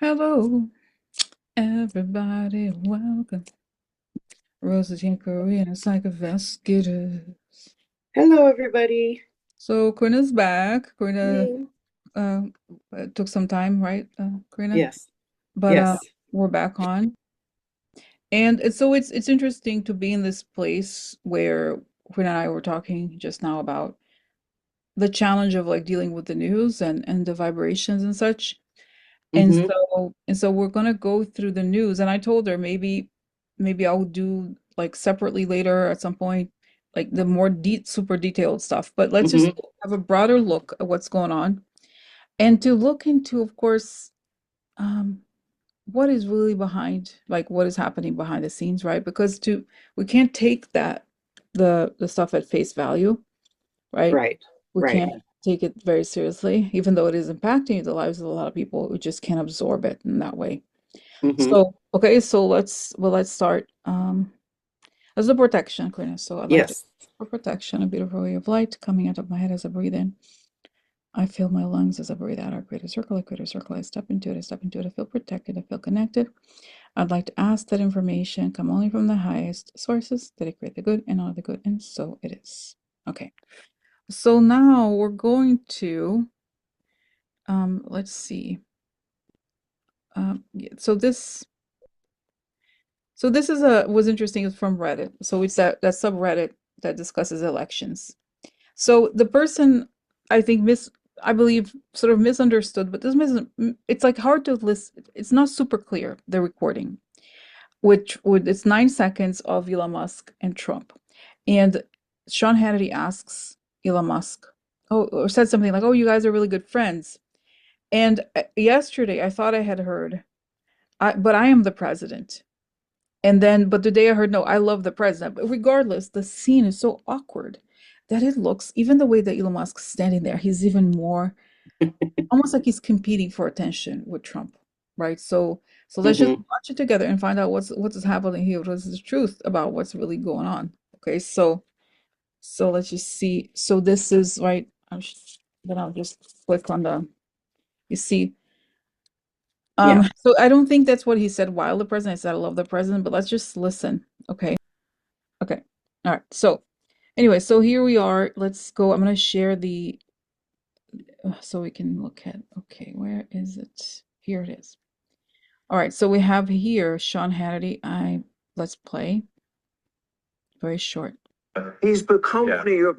Hello, everybody. Welcome. Rosa Team Korean and Psych Investigators. Hello, everybody. So, Karina's back. Karina Hey. uh, took some time, right, Karina? Yes, But yes. we're back on. And it's interesting to be in this place where Karina and I were talking just now about the challenge of like dealing with the news and the vibrations and such. Mm-hmm. And so we're gonna go through the news. And I told her maybe I'll do like separately later at some point, like the more super detailed stuff. But let's just Mm-hmm. have a broader look at what's going on and to look into, of course, um, what is really behind, like what is happening behind the scenes, right? Because to we can't take the stuff at face value, right? Right, We right. can't take it very seriously, even though it is impacting the lives of a lot of people. We just can't absorb it in that way. Mm-hmm. So, okay, so let's start. As a protection, Karina. So I'd like to Yes. for protection, a beautiful ray of light coming out of my head as I breathe in. I feel my lungs as I breathe out. I create a circle, I create a circle, I step into it, I step into it, I feel protected, I feel connected. I'd like to ask that information come only from the highest sources, that I create the good and all the good, and so it is. Okay. So now we're going to let's see. Yeah, so this is a was interesting. It's from Reddit. So it's that subreddit that discusses elections. So the person I think I believe sort of misunderstood, but this it's like hard to listen. It's not super clear, the recording, which would it's 9 seconds of Elon Musk and Trump. And Sean Hannity asks Elon Musk, oh, or said something like, "Oh, you guys are really good friends." And yesterday I thought I had heard, but I am the president. And then, but today I heard, no, I love the president. But regardless, the scene is so awkward that it looks, even the way that Elon Musk's standing there, he's even more, almost like he's competing for attention with Trump, right? So let's just Mm-hmm. watch it together and find out what's happening here, what's the truth about what's really going on. Okay, so let's just see. So this is right. Then I'll just click on the. You see, Yeah. so I don't think that's what he said while the president. I said I love the president, but let's just listen. Okay. Okay. All right. So anyway, so here we are. Let's go. I'm going to share the so we can look at. Okay, where is it? Here it is. All right. So we have here Sean Hannity. I let's play. Very short. He's become one of your,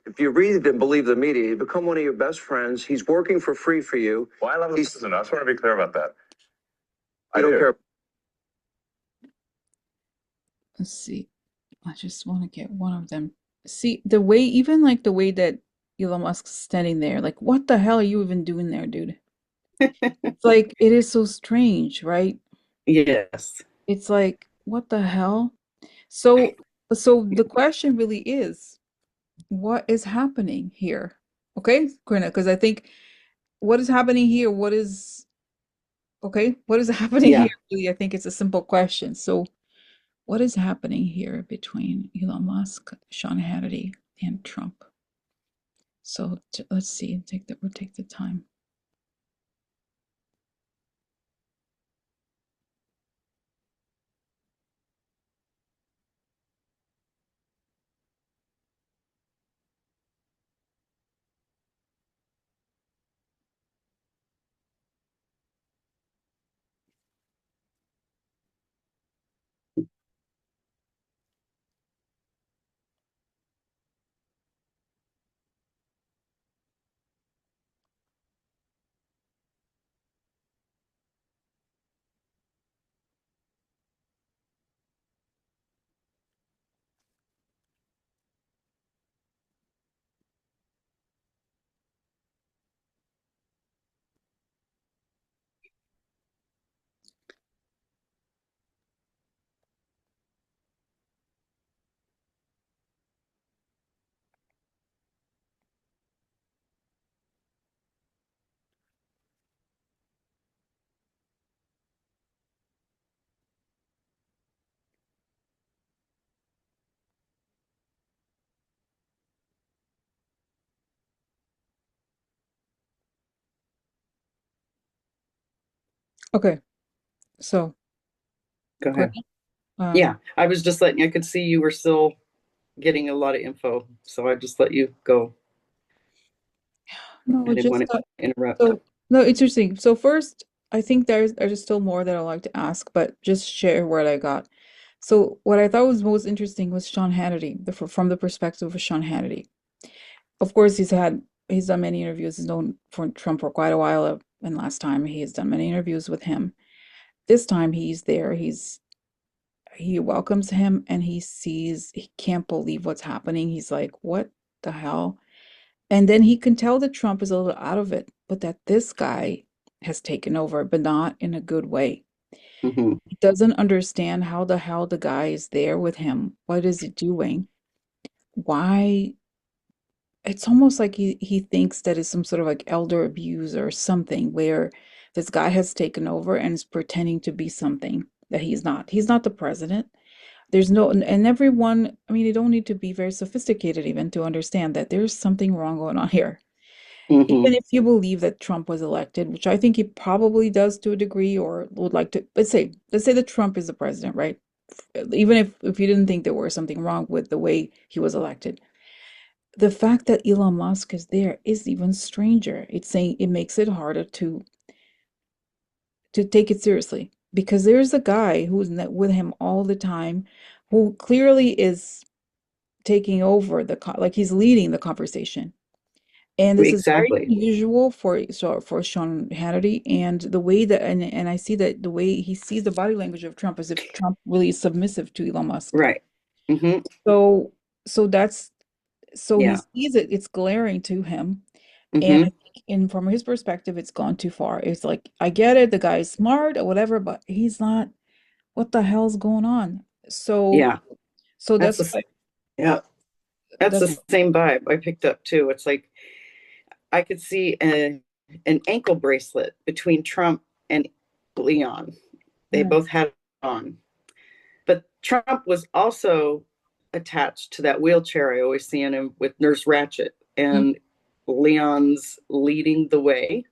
if you read and believe the media, he's become one of your best friends. He's working for free for you. Well, I love the president. I just want to be clear about that. I don't care. Let's see. I just want to get one of them. See the way, even like the way that Elon Musk's standing there. Like, what the hell are you even doing there, dude? It's like it is so strange, right? Yes. It's like, what the hell? So, so the question really is, what is happening here? Okay, Karina, because I think what is happening here, what is happening here? Yeah. Really, I think it's a simple question. So, what is happening here between Elon Musk, Sean Hannity, and Trump? So, let's see, we'll take the time. Okay, so Go good. ahead. Yeah, I was just letting, I could see you were still getting a lot of info, so I just let you go. No, I didn't just want to interrupt. so no, interesting. So first, I think there's still more that I'd like to ask, but just share what I got. So what I thought was most interesting was Sean Hannity, from the perspective of Sean Hannity. Of course, he's done many interviews. He's known for Trump for quite a while, and last time he has done many interviews with him. This time he's there. He welcomes him, and he can't believe what's happening. He's like, "What the hell?" And then he can tell that Trump is a little out of it, but that this guy has taken over, but not in a good way. Mm-hmm. He doesn't understand how the hell the guy is there with him. What is he doing? Why? It's almost like he thinks that it's some sort of like elder abuse or something where this guy has taken over and is pretending to be something that he's not. He's not the president. There's no, and everyone, I mean, you don't need to be very sophisticated even to understand that there's something wrong going on here. Mm-hmm. Even if you believe that Trump was elected, which I think he probably does to a degree, or would like to, let's say that Trump is the president, right? Even if you didn't think there was something wrong with the way he was elected, the fact that Elon Musk is there is even stranger. It's saying it makes it harder to take it seriously because there's a guy who's with him all the time, who clearly is taking over like he's leading the conversation. And this is very Exactly. unusual for Sean Hannity, and the way that and I see that the way he sees the body language of Trump as if Trump really is submissive to Elon Musk. Right. Mm-hmm. So so that's so he Yeah. sees it, it's glaring to him. And I Mm-hmm. think from his perspective, it's gone too far. It's like, I get it, the guy is smart or whatever, but he's not, what the hell's going on? So Yeah. so That's that's the yeah. That's that's the same vibe I picked up too. It's like I could see an ankle bracelet between Trump and Leon. They yeah. both had it on. But Trump was also attached to that wheelchair I always see in him with Nurse Ratchet. Mm, And Leon's leading the way.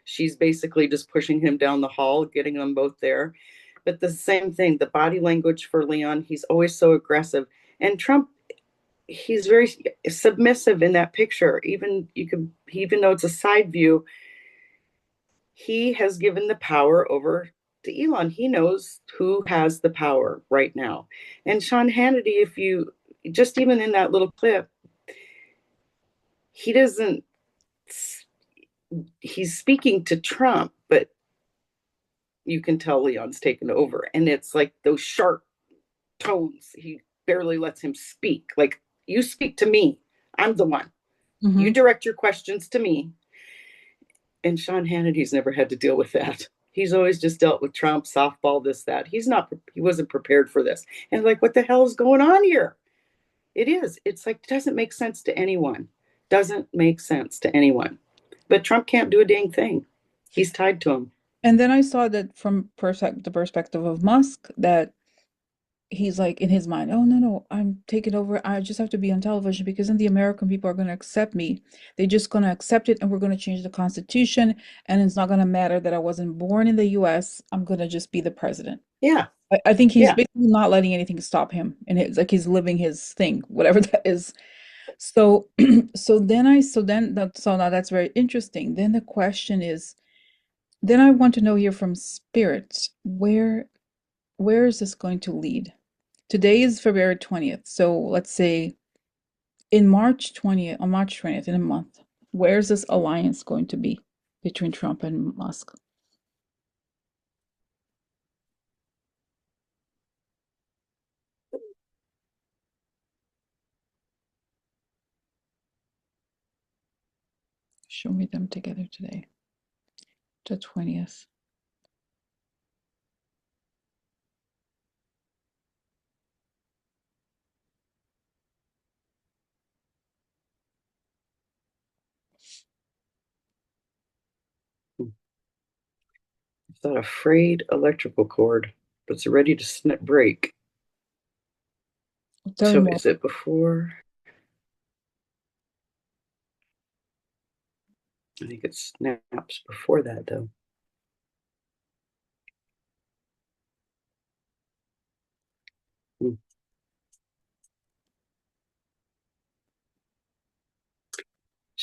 She's basically just pushing him down the hall, getting them both there. But the same thing, the body language for Leon, he's always so aggressive. And Trump, he's very submissive in that picture. Even though it's a side view, he has given the power over to Elon. He knows who has the power right now. And Sean Hannity, if you just even in that little clip, he doesn't, he's speaking to Trump, but you can tell Leon's taken over. And it's like those sharp tones. He barely lets him speak. Like, you speak to me. I'm the one. You mhm. direct your questions to me. And Sean Hannity's never had to deal with that. He's always just dealt with Trump, softball, this, that. He wasn't prepared for this. And like, what the hell is going on here? It is. It's like, it doesn't make sense to anyone. Doesn't make sense to anyone. But Trump can't do a dang thing. He's tied to him. And then I saw that from the perspective of Musk, that he's like in his mind, oh no, no, I'm taking over. I just have to be on television because then the American people are going to accept me. They're just going to accept it, and we're going to change the constitution, and it's not going to matter that I wasn't born in the US. I'm going to just be the president. Yeah. I think he's Yeah. basically not letting anything stop him, and it's like he's living his thing, whatever that is. So so now that's very interesting. Then the question is, then I want to know here from spirits, where is this going to lead? Today is February 20th. So let's say on March 20th, in a month, where's this alliance going to be between Trump and Musk? Show me them together today, the 20th. It's that a frayed electrical cord that's ready to break. Tell me So more. is it before? I think it snaps before that, though.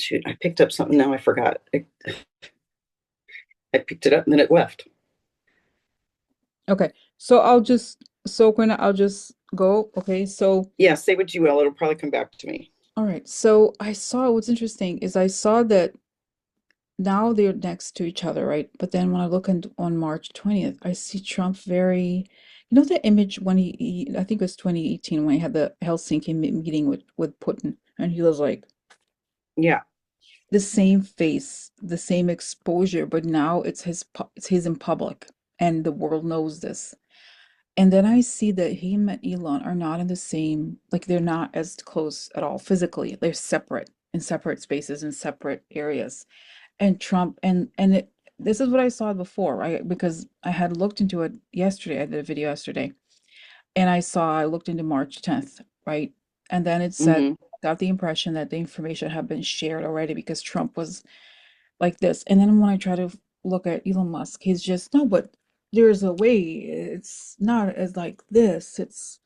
shoot, I picked up something now. I forgot. I picked it up and then it left. Okay. I'll just go. Okay. So, Yeah, say what you will. It'll probably come back to me. all right. So what's interesting is I saw that now they're next to each other, right? But then when I look on March 20th, I see Trump very, you know, the image when I think it was 2018 when he had the Helsinki meeting with Putin, and he was like Yeah. the same face, the same exposure, but now it's his in public, and the world knows this. And then I see that him and Elon are not in the same, like they're not as close at all physically. They're separate in separate spaces in separate areas. And Trump and it this is what I saw before, right? Because I had looked into it yesterday. I did a video yesterday, and I looked into March 10th, right? And then it said, Mm-hmm. got the impression that the information had been shared already because Trump was like this. And then when I try to look at Elon Musk, he's just, no, but there's a way. It's not as like this. It's,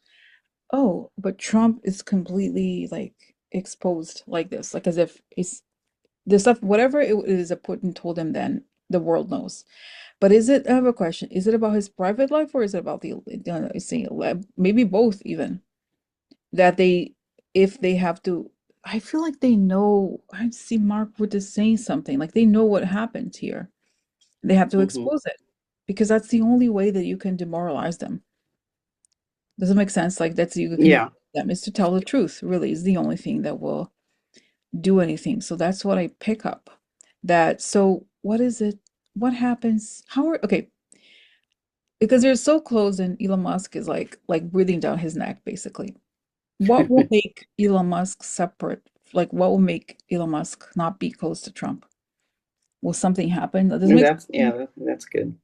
oh, but Trump is completely like exposed like this, like as if it's the stuff, whatever it is that Putin told him then, the world knows. But I have a question. Is it about his private life or is it about maybe both even? That if they have to, I feel like they know, I see Mark Wood is saying something, like they know what happened here. They have to Mm-hmm. expose it because that's the only way that you can demoralize them. Does it make sense? Like you can Yeah. demoralize them is to tell the truth, really is the only thing that will do anything. So that's what I pick up. So what is it? What happens? Okay, because they're so close and Elon Musk is like breathing down his neck, basically. What will make Elon Musk separate? Like what will make Elon Musk not be close to Trump? Will something happen? Does it And make that's, sense? yeah, that's good.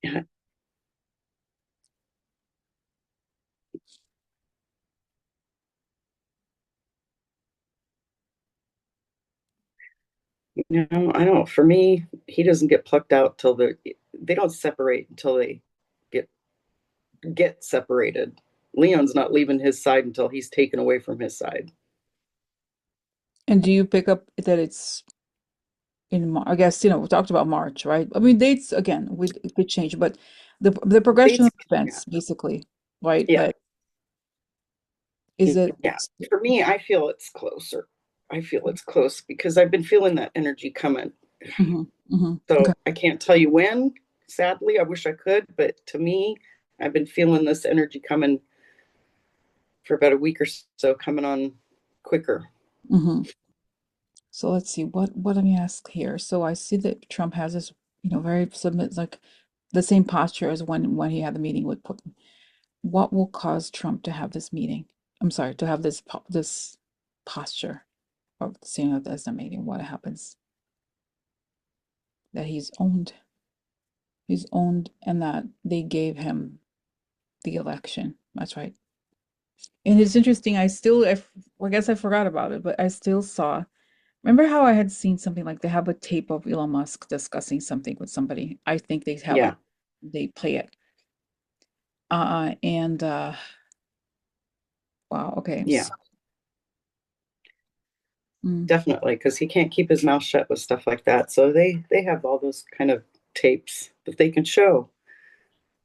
Yeah. I don't. For me, he doesn't get plucked out till they don't separate until they get get separated. Leon's not leaving his side until he's taken away from his side. And do you pick up that it's in I guess, we talked about March, right? I mean, dates again, it could change, but the progression Dates, of yeah, events, basically, right? yeah, But is it? yeah. For me, I feel it's closer. I feel it's close because I've been feeling that energy coming. Hmm. Hmm. Okay. So I can't tell you when. Sadly, I wish I could, but to me, I've been feeling this energy coming for about a week or so, coming on quicker. Hmm. So let's see what let me ask here. So I see that Trump has this, very submit like the same posture as when he had the meeting with Putin. What will cause Trump to have this meeting? I'm sorry, to have this posture of seeing it as a meeting. What happens? That he's owned, and that they gave him the election. That's right. And it's interesting. I guess I forgot about it, but I still saw. Remember how I had seen something like they have a tape of Elon Musk discussing something with somebody? I think Yeah, they play it. And wow, okay. yeah, Mm, definitely, because he can't keep his mouth shut with stuff like that. So they have all those kind of tapes that they can show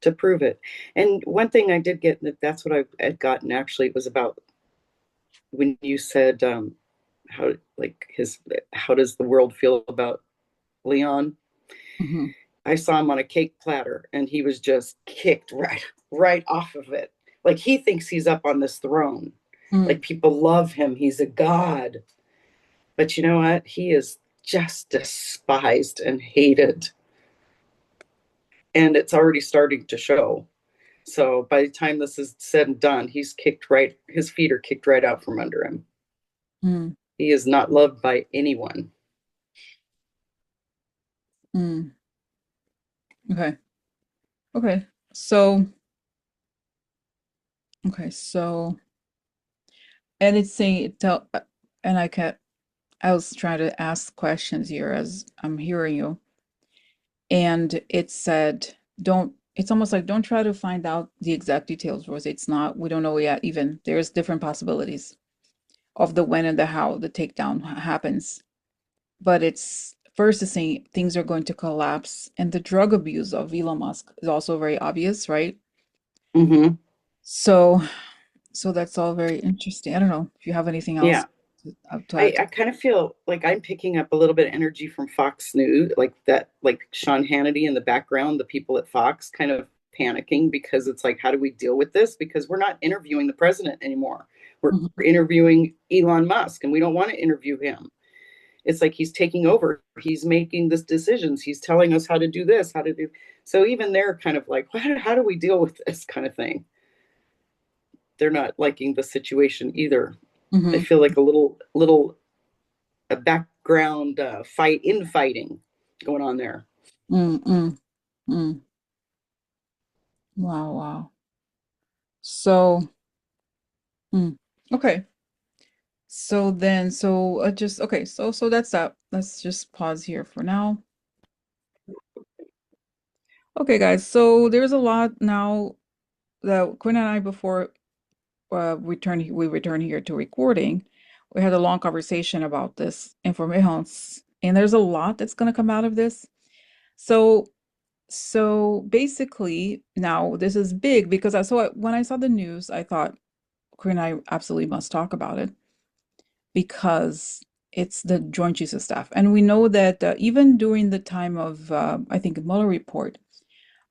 to prove it. And one thing I did get, that's what I had gotten actually, was about when you said how like his how does the world feel about Leon? mhm, I saw him on a cake platter and he was just kicked right off of it. Like he thinks he's up on this throne. Like mm, people love him. He's a god. But you know what? He is just despised and hated. And it's already starting to show. So by the time this is said and done, his feet are kicked right out from under him. mm, He is not loved by anyone. mm. Okay. Okay. So, okay. So, and it's saying it tell, and I can't. I was trying to ask questions here as I'm hearing you, and it said, don't, it's almost like don't try to find out the exact details, Rose. It's not, we don't know yet, even. There's different possibilities of the when and the how the takedown happens. But it's first is saying things are going to collapse, and the drug abuse of Elon Musk is also very obvious, right? Mm-hmm. So, so that's all very interesting. I don't know if you have anything else Yeah. to I, add. I kind of feel like I'm picking up a little bit of energy from Fox News, like that, like Sean Hannity in the background, the people at Fox kind of panicking because it's like, how do we deal with this? Because we're not interviewing the president anymore. We're Mhm. interviewing Elon Musk, and we don't want to interview him. It's like he's taking over. He's making this decisions. He's telling us how to do this, how to do. So even they're kind of like, how do we deal with this kind of thing? They're not liking the situation either. I Mhm. feel like a little a background infighting going on there. Mm, mm, mm. Wow, wow. So, mm. Okay. So then, so just okay. So that's that. Let's just pause here for now. Okay, guys. So there's a lot now that Quinn and I, before we return here to recording, we had a long conversation about this information, and there's a lot that's going to come out of this. So, so basically, now this is big because I saw it when I saw the news. I thought Quinn and I absolutely must talk about it because it's the Joint Chiefs of Staff, and we know that even during the time of I think Mueller report.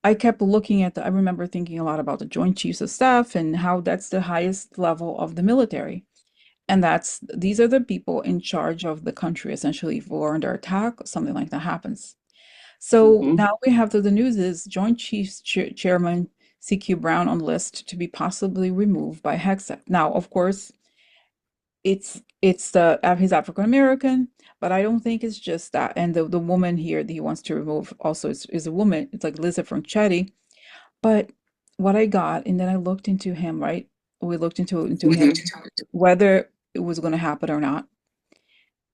I kept looking at I remember thinking a lot about the Joint Chiefs of Staff and how that's the highest level of the military. And these are the people in charge of the country, essentially, if we're under attack, something like that happens. So Mm-hmm. now we have the news is Joint Chiefs Chairman CQ Brown on list to be possibly removed by Hegseth. Now, of course, it's the he's African American, but I don't think it's just that. And the woman here that he wants to remove also is a woman. It's like Lisa Franchetti. But what I got, and then I looked into him, right? We looked into him, whether it was going to happen or not.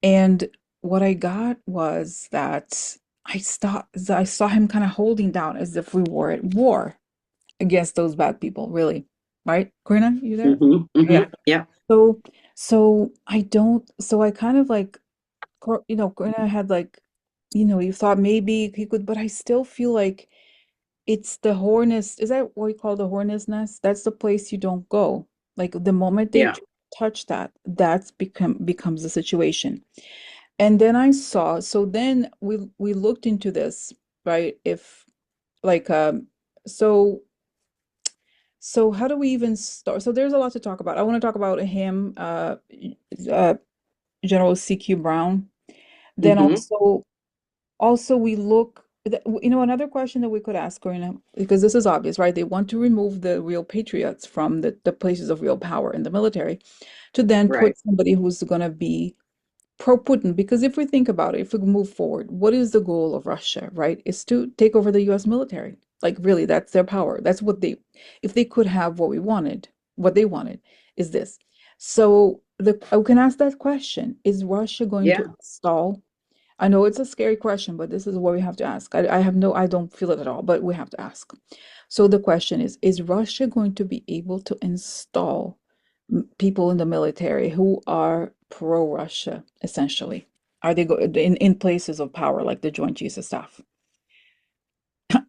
And what I got was that I saw him kind of holding down as if we were at war against those bad people, really. Right? Karina, you there? Mm-hmm. Yeah. Mm-hmm. Yeah. So so I kind of like Karina had like, you thought maybe he could, but I still feel like it's the hornet's, is that what you call the hornet's nest? That's the place you don't go. Like the moment they Yeah. touch that, that's becomes the situation. And then I saw, so then we looked into this, right? If like so so how do we even start? So there's a lot to talk about. I want to talk about him, uh General CQ Brown. Then Mm-hmm. also, we look, another question that we could ask, Karina, because this is obvious, right? They want to remove the real patriots from the places of real power in the military to then Right. put somebody who's going to be pro-Putin. Because if we think about it, if we move forward, what is the goal of Russia, right? Is to take over the US military. Like, really, that's their power. That's what if they could have what they wanted is this. So I can ask that question, is Russia going to Yeah. install I know it's a scary question, but this is what we have to ask. I don't feel it at all, but we have to ask. So the question is Russia going to be able to install people in the military who are pro-Russia, essentially? Are they in places of power like the Joint Chiefs of Staff?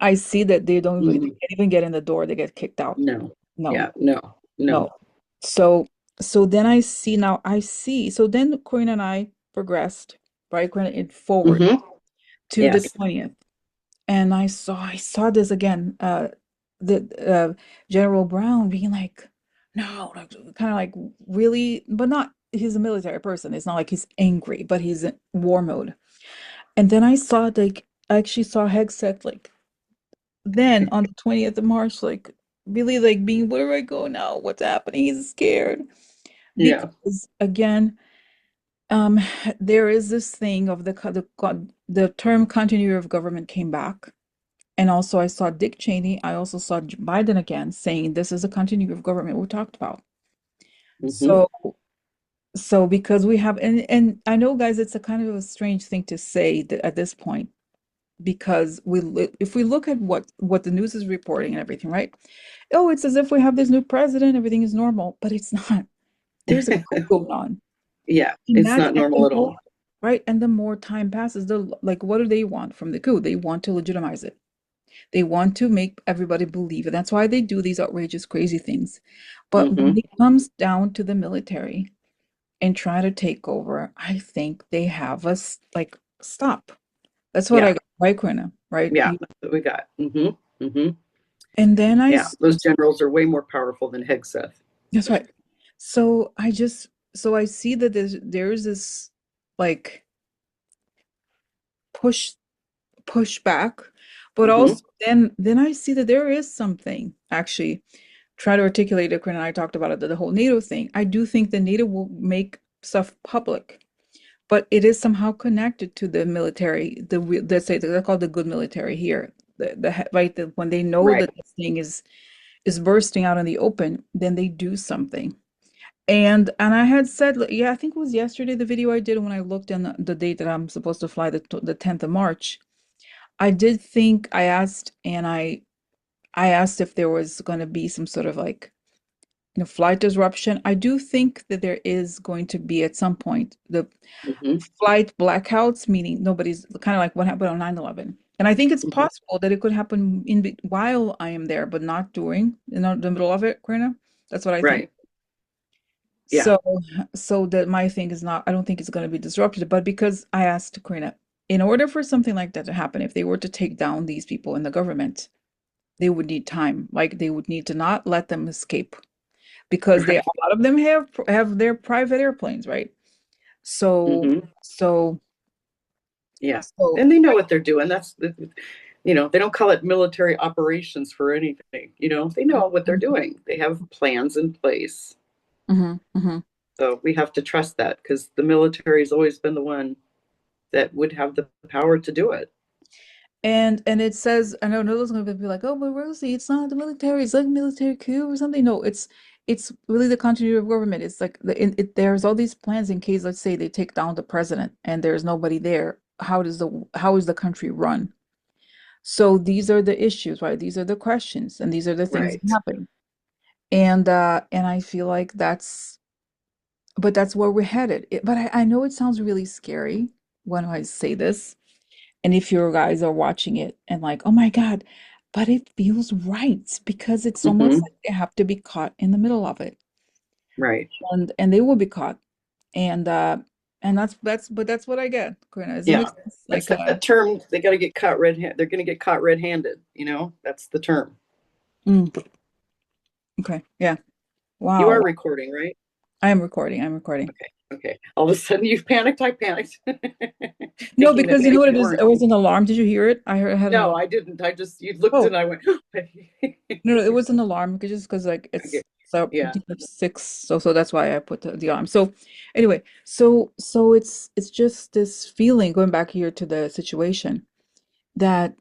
I see that they Mm-hmm. can't even get in the door, they get kicked out. No. No, Yeah. No. no. No. So so then I see. So then Corinne and I progressed, right? Corinne, it forward Mm-hmm. to the Yes. 20th. And I saw this again, the General Brown being like, no, like, kind of like really, but not, he's a military person. It's not like he's angry, but he's in war mode. And then I actually saw Hegseth like then on the 20th of March, like really like being, where do I go now? What's happening? He's scared. Yeah. Because again, um, there is this thing of the term continuity of government came back. And also, I saw Dick Cheney. I also saw Biden again saying this is a continuity of government we talked about. Mm-hmm. So, So because we have, and I know, guys, it's a kind of a strange thing to say that at this point, because if we look at what the news is reporting and everything, right? Oh, it's as if we have this new president, everything is normal, but it's not. There's a coup going on, Yeah, and it's that's not and normal the at more, all. right, and the more time passes, the like, what do they want from the coup? They want to legitimize it. They want to make everybody believe it. That's why they do these outrageous, crazy things. But when Hmm. it comes down to the military and try to take over, I think they have us like stop. That's what I Yeah, got, right, Quina, right? yeah, that's what we got. Hmm. And then Yeah, those generals are way more powerful than Hegseth. that's right. So so I see that there's this like push push back, but Hmm. also then I see that there is something actually try to articulate it. Quinn and I talked about it, the whole NATO thing. I do think the NATO will make stuff public, but it is somehow connected to the military. Let's say they're called the good military here. Right, when they know Right. that this thing is bursting out in the open, then they do something. And I had said, like, yeah, I think it was yesterday the video I did when I looked in the date that I'm supposed to fly, the 10th of March. I did think I asked if there was going to be some sort of like flight disruption. I do think that there is going to be at some point the Hmm. flight blackouts, meaning nobody's kind of like what happened on 9/11. And I think it's Hmm. possible that it could happen while I am there, but not during, the middle of it, Karina. That's what I think. Right. Yeah. So, so that my thing is not, I don't think it's going to be disrupted, but because I asked Karina, in order for something like that to happen, if they were to take down these people in the government, they would need time. Like they would need to not let them escape because a Right. lot of them have their private airplanes, right? So, Hmm. so, Yeah. so, And they know what they're doing. They don't call it military operations for anything. They know what they're doing. They have plans in place. mhm, mhm. So we have to trust that because the military has always been the one that would have the power to do it. And it says, I know those going to be like, oh, but Rosie, it's not the military, it's like a military coup or something. No, it's really the continuity of government. It's like there's all these plans in case, let's say, they take down the president and there's nobody there. How is the country run? So these are the issues, right? These are the questions, and these are the things that Right. happen. And I feel like but that's where we're headed. But I know it sounds really scary when I say this. And if your guys are watching it and like, oh my God, but it feels right because it's almost Hmm. like they have to be caught in the middle of it. Right. And they will be caught. And that's what I get, Karina. Does that make Yeah. sense? That's Like that term. They got to get caught they're going to get caught red-handed. That's the term. mm, okay, yeah. You Wow. are Wow. recording, right? I am recording. I'm recording. Okay. Okay. All of a sudden you've panicked. I panicked, No, thinking that because you know maybe what it you is? weren't. It was an alarm. Did you hear it? I had an No, alarm. I didn't. You looked Oh, and I went, no, no, it was an alarm because like okay. it's so Yeah. 6, so that's why I put the alarm. So anyway, so it's just this feeling going back here to the situation that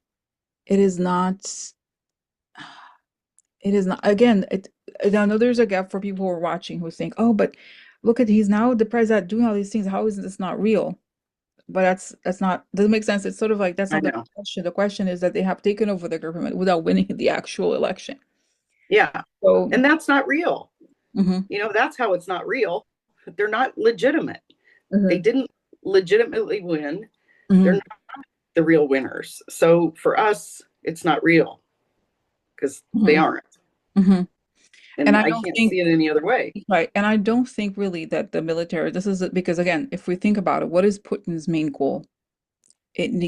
it is not it is not again I know there's a gap for people who are watching who think, oh, but look at he's now the president doing all these things. How is this not real? But that's not doesn't make sense. It's sort of like that's I not the know. question. The question is that they have taken over the government without winning the actual election. Yeah. So And that's not real. mhm, That's how it's not real. They're not legitimate. They mhm, didn't legitimately win. They're mhm, not the real winners. So for us, it's not real because they mhm, aren't. mhm. And And I I don't can't think see it any other way. right, and I don't think really that the military, this is because again, if we think about it, what is Putin's main goal?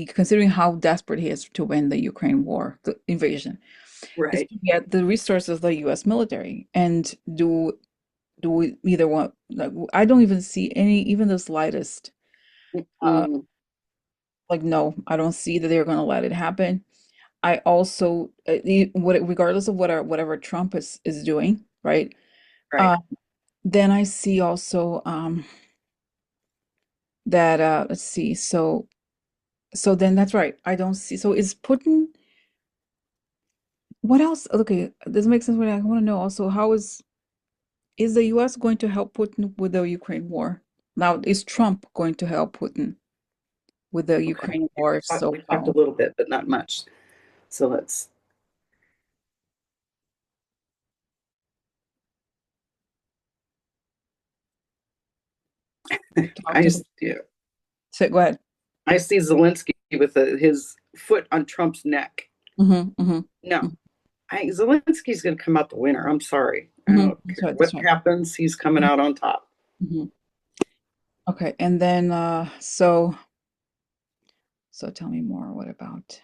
Considering how desperate he is to win the Ukraine war, the invasion, is Right. to get the resources of the US military. And do we either want like I don't even see any even the slightest uh Mm, like no, I don't see that they're gonna let it happen. I also regardless of whatever Trump is doing, right? right. Uh then I see also that let's see, so then that's right. I don't see, so is Putin, what else? Okay, this makes sense. When I want to know also, how is the US going to help Putin with the Ukraine war? Now, is Trump going to help Putin with the Okay. Ukraine war? If so, We talked a how? little bit, but not much. So let's. We I talked about. just, yeah, So go ahead. I see Zelensky with his foot on Trump's neck. Mm-hmm, mm-hmm, No, Zelensky's going to come out the winner. I'm sorry. I mm-hmm. don't That's care right. what That's right. happens. He's coming out on top. Mm-hmm. Okay, and then so tell me more. What about?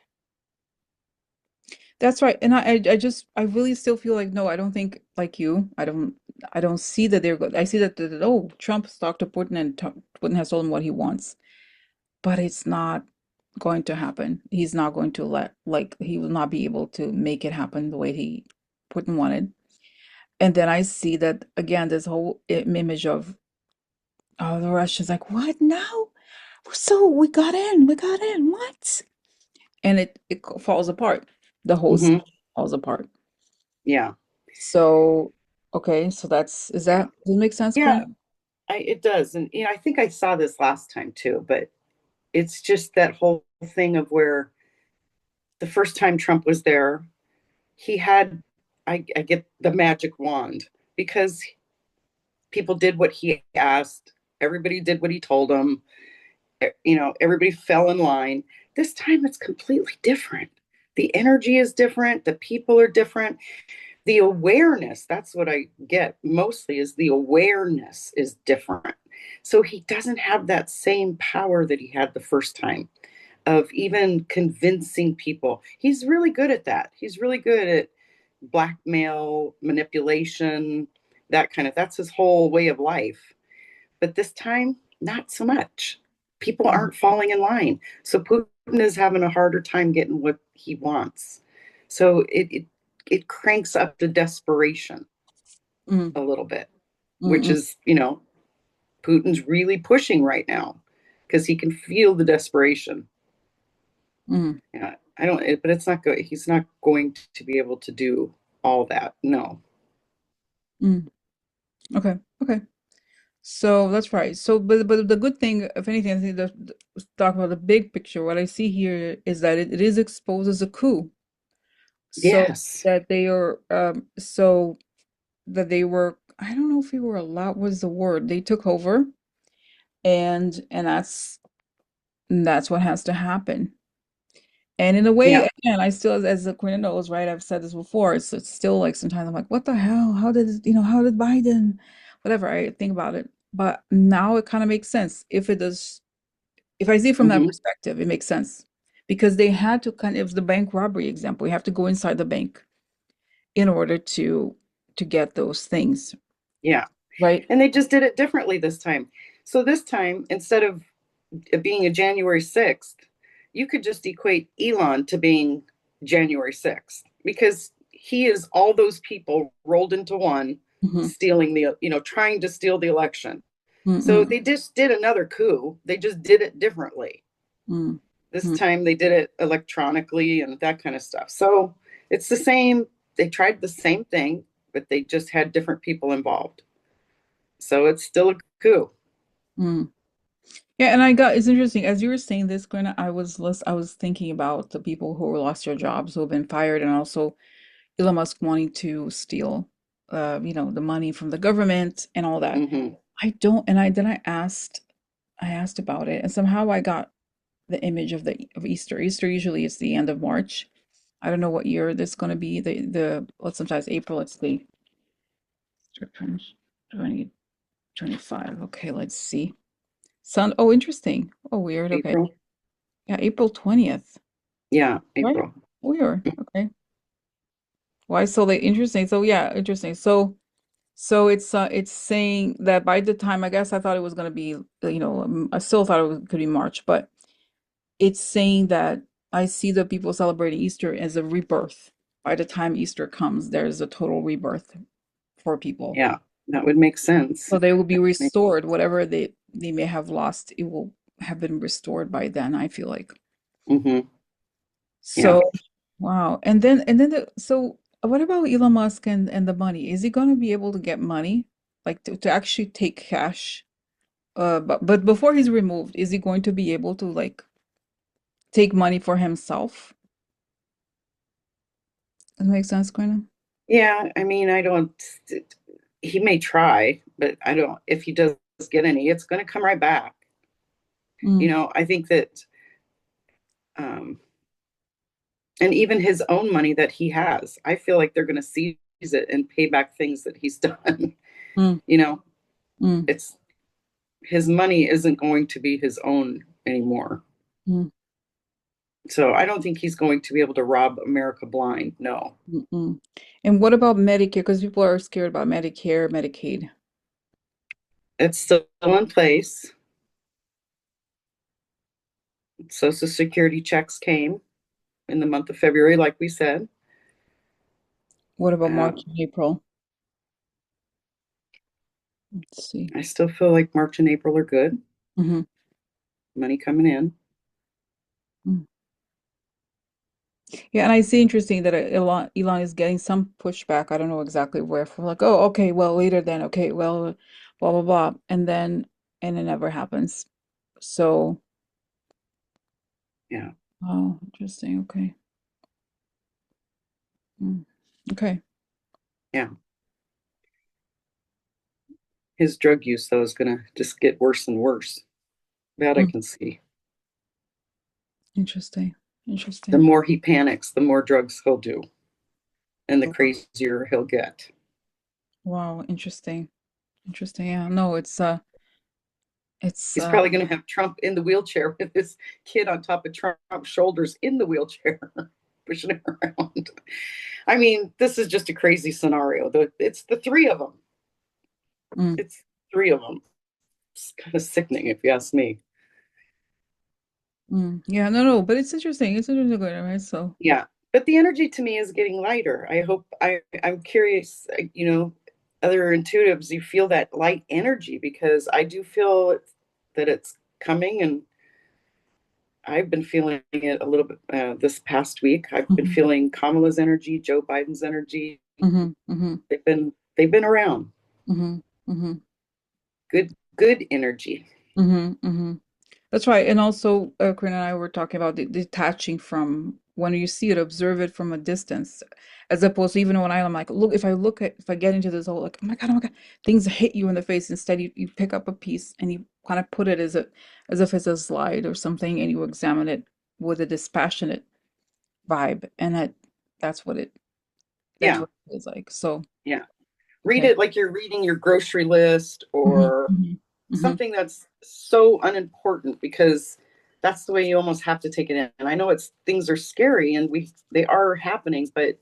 That's right. And I just I really still feel like no, I don't think like you. I don't see that they're good. I see that oh, Trump's talked to Putin and Putin has told him what he wants, but it's not going to happen. He's not going to let like he will not be able to make it happen the way he Putin wanted. And then I see that again, this whole image of oh, the Russians like what now? So we got in, what? And it falls apart. The whole Hmm. scheme falls apart. Yeah. So, okay, so does it make sense, Yeah, Quinn? it does. And, I think I saw this last time too, but it's just that whole thing of where the first time Trump was there, he had, I get the magic wand because people did what he asked, everybody did what he told them, everybody fell in line. This time it's completely different. The energy is different, the people are different. The awareness, that's what I get mostly, is the awareness is different. So he doesn't have that same power that he had the first time of even convincing people. He's really good at that. He's really good at blackmail, manipulation, that's his whole way of life. But this time, not so much. People Mm, aren't falling in line. So Putin is having a harder time getting what he wants. So it cranks up the desperation mm, a little bit, mm, which mm, is, Putin's really pushing right now because he can feel the desperation. mm, Yeah, I don't, but it's not good. He's not going to be able to do all that. No. mm. Okay, okay. So that's right. So, but the good thing, if anything, I think that talk about the big picture. What I see here is that it is exposed as a coup. So Yes. that they are, so that they were. I don't know if we were allowed was the word. They took over, and that's what has to happen. And in a way, Yeah. again, I still, as the queen knows, right? I've said this before. It's still like sometimes I'm like, what the hell? How did how did Biden, whatever I think about it. But now it kind of makes sense. If it does, if I see it from that Hmm. perspective, it makes sense because they had to kind of the bank robbery example. We have to go inside the bank in order to get those things, Yeah. right? And they just did it differently this time. So this time, instead of it being a January 6th, you could just equate Elon to being January 6th because he is all those people rolled into one, Mm-hmm. stealing trying to steal the election. So Mm-mm. they just did another coup. They just did it differently. This Mm-hmm. time they did it electronically and that kind of stuff. So it's the same. They tried the same thing, but they just had different people involved. So it's still a coup. Mm. Yeah, and I got it's interesting as you were saying this, Glenna. I was thinking about the people who lost their jobs, who have been fired, and also Elon Musk wanting to steal, the money from the government and all that. Mm-hmm. I don't, and I then I asked about it, and somehow I got the image of the of Easter. Easter usually is the end of March. I don't know what year this going to be. Well, sometimes April. Let's see, 2025. Okay, let's see. Oh, interesting. Oh, weird. Okay. April. Yeah, April 20th. Yeah, Right? April. Weird. Okay. Why so late? Interesting. So yeah, interesting. So it's saying that by the time I guess I thought it was gonna be I still thought could be March, but it's saying that I see the people celebrating Easter as a rebirth. By the time Easter comes, there's a total rebirth for people. Yeah, that would make sense. So they will be restored. Whatever they may have lost, it will have been restored by then, I feel like. Mm-hmm. Yeah. So, wow. So what about Elon Musk and the money? Is he going to be able to get money? like to actually take cash. But before he's removed, is he going to be able to like take money for himself? Does that make sense, Karina? Yeah, I mean, I don't, he may try, but I don't, if he does get any, it's going to come right back. Mm, I think that, um, and even his own money that he has, I feel like they're going to seize it and pay back things that he's done. mm, you know, mm, it's his money isn't going to be his own anymore. mm, So I don't think he's going to be able to rob America blind. No, mm. And what about Medicare? Because people are scared about Medicare, Medicaid. it's still in place. Social Security checks came in the month of February, like we said. What about March Um, and April? Let's see. I still feel like March and April are good. Hmm. Money coming in. Yeah, and I see interesting that Elon is getting some pushback. I don't know exactly where for like, oh, okay, well, later then, okay, well, blah blah blah, and it never happens. So, Yeah, oh, interesting. Okay. Mm. Okay. yeah. His drug use, though, is going to just get worse and worse. That I Mm. can see. Interesting. The Interesting. more he panics, the more drugs he'll do, and the crazier he'll get. Wow, interesting. Interesting. Yeah, no, it's He's probably going to have Trump in the wheelchair with his kid on top of Trump's shoulders in the wheelchair, pushing him around. I mean, this is just a crazy scenario. It's the three of them. mm, It's three of them. It's kind of sickening, if you ask me. yeah, no, but it's interesting. It's interesting, right? So, Yeah, but the energy to me is getting lighter. I hope I'm curious. Other intuitives, you feel that light energy because I do feel that it's coming, and I've been feeling it a little bit this past week. I've been hmm feeling Kamala's energy, Joe Biden's energy. hmm hmm They've been around. hmm hmm Good energy. hmm. That's right. And also, Corinne and I were talking about detaching from when you see it, observe it from a distance, as opposed to even when I'm like, look, if I get into this whole like, oh my God, things hit you in the face. Instead, you pick up a piece and you kind of put it as if it's a slide or something, and you examine it with a dispassionate vibe, and that's Yeah, what it is like. So, yeah. Read okay. it like you're reading your grocery list Hmm or hmm hmm something that's so unimportant because that's the way you almost have to take it in. And I know things are scary and they are happening, but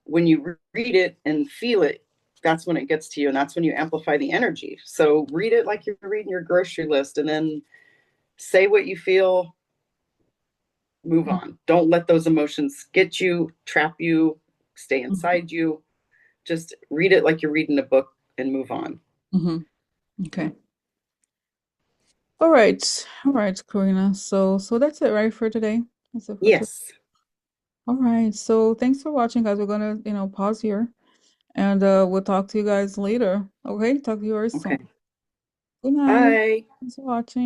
when you read it and feel it, that's when it gets to you and that's when you amplify the energy. So read it like you're reading your grocery list and then say what you feel, move on. Don't let those emotions get you, trap you, stay inside you. Just read it like you're reading a book and move on. hmm. Okay. All right, Karina. So that's it, right, for today. That's it for today. Yes. All right. So thanks for watching, guys. We're gonna, pause here and we'll talk to you guys later. Okay, talk to you very soon. Okay. Good night. Bye. Thanks for watching.